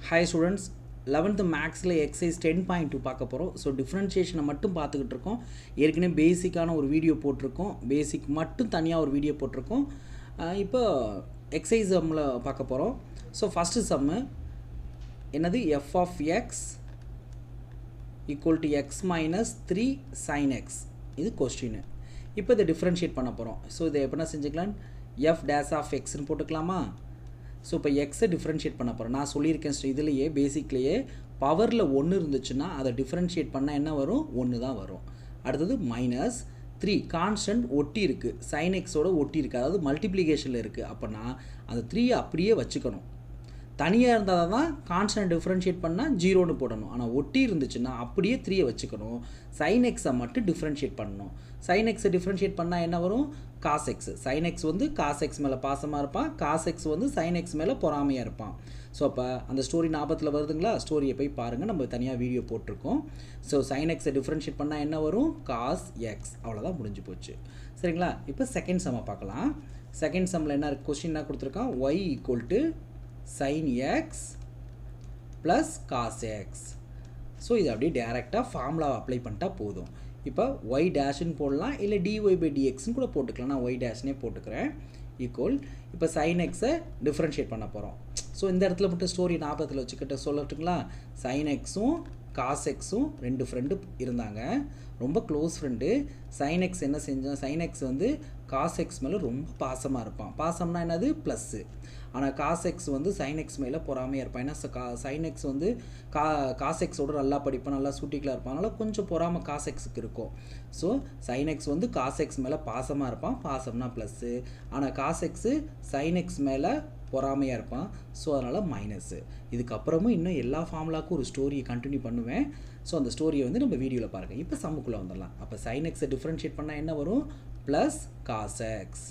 Hi students, 11th மேக்ஸில் exercise 10.2 பார்க்க போகிறோம். ஸோ டிஃப்ரென்ஷியேஷனை மட்டும் பார்த்துக்கிட்டு இருக்கோம். ஏற்கனவே பேசிக்கான ஒரு வீடியோ போட்டிருக்கோம், பேசிக் மட்டும் தனியாக ஒரு வீடியோ போட்டிருக்கோம். இப்போ எக்ஸைஸ் சம்மில் பார்க்க போகிறோம். ஸோ ஃபஸ்ட்டு சம்மு என்னது, f of x equal to x minus 3 sin x. இது கொஸ்டின். இப்போ இதை டிஃப்ரென்ஷியேட் பண்ண போகிறோம். ஸோ இதை எப்படின்னா செஞ்சுக்கலாம், எஃப் டேஸ் ஆஃப் எக்ஸ்ன்னு போட்டுக்கலாமா. ஸோ இப்போ எக்ஸை டிஃப்ரென்ஷியேட் பண்ண போகிறோம். நான் சொல்லியிருக்கேன் இதுலேயே பேசிக்லேயே பவரில் 1 இருந்துச்சுன்னா அதை டிஃப்ரென்ஷியேட் பண்ணால் என்ன வரும், 1 தான் வரும். அடுத்தது மைனஸ் 3 கான்ஸ்டன்ட் ஒட்டி இருக்குது, சைன் எக்ஸோட ஒட்டி இருக்குது, அதாவது மல்டிப்ளிகேஷனில் இருக்குது. அப்போனா அந்த 3 அப்படியே வச்சுக்கணும். தனியாக இருந்தால் தான் கான்ஸ்டன்ட் டிஃப்ரென்ஷியேட் பண்ணால் 0ன்னு போடணும். ஆனால் ஒட்டி இருந்துச்சுன்னா அப்படியே 3 வச்சுக்கணும். சைன் எக்ஸை மட்டும் டிஃப்ரென்ஷியேட் பண்ணணும். சைன் எக்ஸை டிஃப்ரென்ஷியேட் பண்ணால் என்ன வரும், காஸ் எக்ஸ். சைன் எக்ஸ் வந்து காஸ் எக்ஸ் மேலே பாசமாக இருப்பான், காஸ் எக்ஸ் வந்து சைன் எக்ஸ் மேலே பொறாமையாக இருப்பான். ஸோ அப்போ அந்த ஸ்டோரி ஞாபகத்தில் வருதுங்களா, ஸ்டோரியை போய் பாருங்கள், நம்ம தனியாக வீடியோ போட்டிருக்கோம். ஸோ சைன் எக்ஸை டிஃப்ரென்ஷியேட் பண்ணால் என்ன வரும், காஸ் எக்ஸ். அவ்வளோதான், முடிஞ்சு போச்சு. சரிங்களா. இப்போ செகண்ட் சம்மை பார்க்கலாம். செகண்ட் சம்மில் என்ன கொஸ்டின் என்ன கொடுத்துருக்கான், y equal to sin x plus cos x. ஸோ இது அப்படியே டேரெக்டாக ஃபார்முலாவை அப்ளை பண்ணிட்டா போதும். இப்போ ஒய் டேஷ்னு போடலாம், இல்லை டிஒய் பை டிஎக்ஸ்ன்னு கூட போட்டுக்கலாம். நான் ஒய் டேஷ்னே போட்டுக்கிறேன். ஈக்குவல் இப்போ சைன் எக்ஸை டிஃப்ரென்ஷியேட் பண்ண போகிறோம். ஸோ இந்த இடத்துல மட்டும் ஸ்டோரி ஞாபகத்தில் வச்சுக்கிட்ட சொல்லட்டுங்களா. சைன் எக்ஸும் காஸ் எக்ஸும் 2 ஃப்ரெண்டு இருந்தாங்க, ரொம்ப க்ளோஸ் ஃப்ரெண்டு. சைன் எக்ஸ் என்ன செஞ்சான், சைன் எக்ஸ் வந்து காஸ் எக்ஸ் மேலே ரொம்ப பாசமாக இருப்பான். பாசம்னா என்னது, ப்ளஸ்ஸு. ஆனால் காஸ் எக்ஸ் வந்து சைன் எக்ஸ் மேலே பொறாமையாக இருப்பான். ஏன்னா சைன் எக்ஸ் வந்து காஸ் எக்ஸோட நல்லா படிப்பான், நல்லா சூட்டிக்கலாக இருப்பான். அதனால் கொஞ்சம் பொறாமை காஸ் எக்ஸுக்கு இருக்கும். ஸோ சைன் எக்ஸ் வந்து காஸ் எக்ஸ் மேலே பாசமாக இருப்பான், பாசம்னா ப்ளஸ்ஸு. ஆனால் காஸ் எக்ஸு சைன் எக்ஸ் மேலே பொறாமையாக இருப்பான். ஸோ அதனால் மைனஸு. இதுக்கப்புறமும் இன்னும் எல்லா ஃபார்முலாவுக்கும் ஒரு ஸ்டோரியை கண்டினியூ பண்ணுவேன். ஸோ அந்த ஸ்டோரியை வந்து நம்ம வீடியோவில் பாருங்கள். இப்போ சம்முக்குள்ளே வந்துடலாம். அப்போ சைன் எக்ஸை டிஃப்ரென்ஷியேட் பண்ணால் என்ன வரும், ப்ளஸ் காஸ் எக்ஸ்.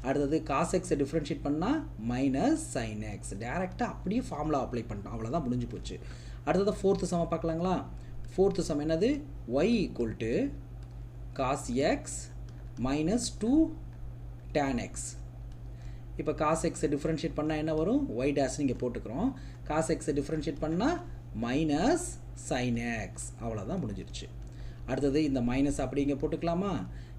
அடுத்தது காஸ் எக்ஸை டிஃப்ரென்ஷியேட் பண்ணால் மைனஸ் சைன் எக்ஸ். டேரெக்டாக அப்படியே ஃபார்முலா அப்ளை பண்ணிட்டோம், அவ்வளோதான், முடிஞ்சு போச்சு. அடுத்தது ஃபோர்த்து சம்மை பார்க்கலாங்களா. ஃபோர்த்து சம் என்னது, y equal to cos x minus 2 tan x. இப்போ காஸ் எக்ஸை டிஃப்ரென்ஷியேட் பண்ணால் என்ன வரும், ஒய் டேஷ் இங்கே போட்டுக்கிறோம். காஸ் எக்ஸை டிஃப்ரென்ஷியேட் பண்ணால் மைனஸ் சைன் எக்ஸ். அவ்வளோதான், முடிஞ்சிருச்சு. அடுத்தது இந்த மைனஸ் அப்படி இங்கே போட்டுக்கலாமா.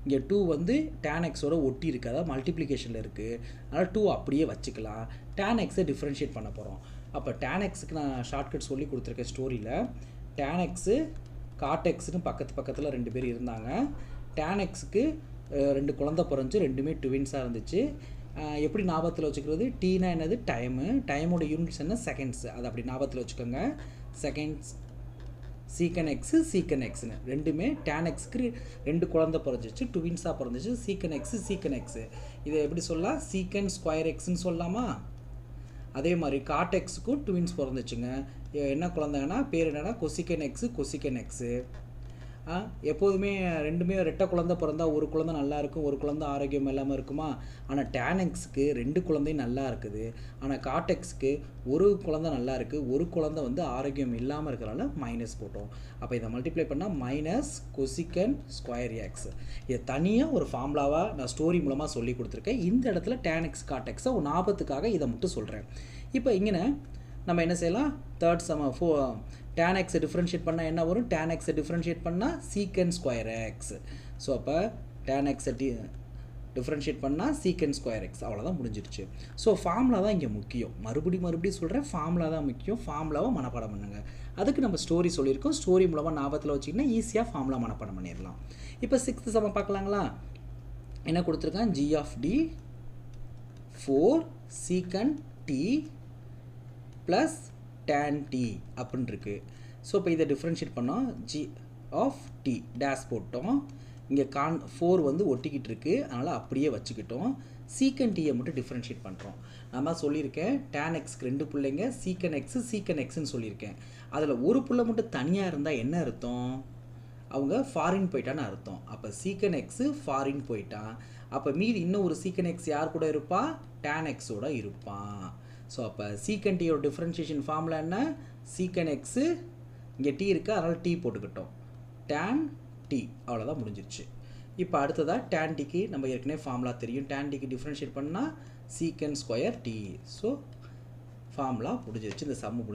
இங்கே 2 வந்து tan எக்ஸோட ஒட்டி இருக்குது, அதாவது மல்டிப்ளிகேஷனில் இருக்குது. அதனால் 2 அப்படியே வச்சுக்கலாம். tan எக்ஸை டிஃப்ரென்ஷியேட் பண்ண போகிறோம். அப்போ tan எக்ஸுக்கு நான் ஷார்ட்கட் சொல்லி கொடுத்துருக்கேன் ஸ்டோரியில். tan எக்ஸு காட் எக்ஸ்னு பக்கத்தில் 2 பேர் இருந்தாங்க. tan எக்ஸுக்கு 2 குழந்தை பிறந்துச்சு, 2மே ட்வின்ஸாக இருந்துச்சு. எப்படி ஞாபகத்தில் வச்சுக்கிறது, டீனா என்னது, டைமு. டைமோட யூனிட்ஸ் என்ன, செகண்ட்ஸு. அதை அப்படி ஞாபகத்தில் வச்சுக்கோங்க. செகண்ட்ஸ் சீக்கன் எக்ஸு சீக்கன் எக்ஸ்னு ரெண்டுமே. tan எக்ஸுக்கு 2 குழந்தை பிறந்துச்சு, ட்வின்ஸாக பிறந்துச்சு. சீக்கன் எக்ஸு. இதை எப்படி சொல்லலாம், சீக்கன் ஸ்கொயர் எக்ஸ்ன்னு சொல்லலாமா. அதே மாதிரி காட் எக்ஸுக்கும் ட்வின்ஸ் பிறந்துச்சுங்க. என்ன குழந்தைங்கன்னா பேர் என்னென்னா கொசிக்கன் எக்ஸு. எப்போதுமே 2மே ரெட்டை குழந்தை பிறந்தா ஒரு குழந்தை நல்லா இருக்கும், ஒரு குழந்தை ஆரோக்கியம் இல்லாமல் இருக்குமா. ஆனால் tan எக்ஸுக்கு 2 குழந்தையும் நல்லா இருக்குது. ஆனால் காட் எக்ஸுக்கு ஒரு குழந்தை நல்லா இருக்குது, ஒரு குழந்தை வந்து ஆரோக்கியம் இல்லாமல் இருக்கிறனால மைனஸ் போட்டோம். அப்போ இதை மல்டிப்ளை பண்ணால் மைனஸ் கொசிக்கன் ஸ்கொயர் எக்ஸ். இதை தனியாக ஒரு ஃபார்முலாவாக நான் ஸ்டோரி மூலமாக சொல்லி கொடுத்துருக்கேன். இந்த இடத்துல tan எக்ஸ் காட் எக்ஸை ஒரு ஞாபகத்துக்காக இதை மட்டும் சொல்கிறேன். இப்போ இங்கே நம்ம என்ன செய்யலாம், தேர்ட் சம் tan எக்ஸை டிஃப்ரென்ஷியேட் பண்ணால் என்ன வரும், tan எக்ஸை டிஃப்ரென்ஷியேட் பண்ணால் சீக்கன் ஸ்கொயர் எக்ஸ். ஸோ அப்போ tan எக்ஸை டிஃப்ரென்ஷியேட் பண்ணால் சீக்கன் ஸ்கொயர் எக்ஸ். அவ்வளோதான், முடிஞ்சிருச்சு. ஸோ ஃபார்முலா தான் இங்கே முக்கியம். மறுபடியும் சொல்கிறேன், ஃபார்முலா தான் முக்கியம். ஃபார்முலாவை மனப்பாடம் பண்ணுங்க. அதுக்கு நம்ம ஸ்டோரி சொல்லியிருக்கோம். ஸ்டோரி மூலமாக ஞாபகத்தில் வச்சிங்கன்னா ஈஸியாக ஃபார்முலா மனப்பாடம் பண்ணிடலாம். இப்போ 6th சம் பார்க்கலாங்களா. என்ன கொடுத்துருக்கான், g ஆஃப் டி 4 சீக்கன் டி ப்ளஸ் tan டி அப்படின்னு இருக்குது. ஸோ இப்போ இதை டிஃப்ரென்ஷியேட் பண்ணோம், g ஆஃப் டி டேஷ் போட்டோம். இங்கே 4 வந்து ஒட்டிக்கிட்டு இருக்குது, அதனால் அப்படியே வச்சுக்கிட்டோம். சீக்கன் டீயை மட்டும் டிஃப்ரென்ஷியேட் பண்ணுறோம். நான் தான் சொல்லியிருக்கேன், tan எக்ஸ்க்கு 2 பிள்ளைங்க, சீக்கன் எக்ஸ்ன்னு சொல்லியிருக்கேன். அதில் ஒரு பிள்ளை மட்டும் தனியாக இருந்தால் என்ன அர்த்தம், அவங்க ஃபாரின் போயிட்டான்னு அர்த்தம். அப்போ சீக்கன் எக்ஸு ஃபாரின் போயிட்டான். அப்போ மீதி இன்னும் ஒரு சீக்கன் எக்ஸ் யார் கூட இருப்பா, tan எக்ஸோட இருப்பான். ஸோ அப்போ சீக்கன் டீயோட டிஃப்ரென்ஷியேஷன் ஃபார்முலா என்ன, சீக்கன் எக்ஸு இங்கே டி இருக்குது, அதனால் டி போட்டுக்கிட்டோம், tan டி. அவ்வளோதான், முடிஞ்சிருச்சு. இப்போ அடுத்ததாக tan டிக்கு நம்ம ஏற்கனவே ஃபார்முலா தெரியும். tan டிக்கு டிஃப்ரென்ஷியேட் பண்ணால் சீக்கன் ஸ்கொயர் டி. ஸோ ஃபார்முலா முடிஞ்சிருச்சு, இந்த சம்மு முடிஞ்சிருச்சு.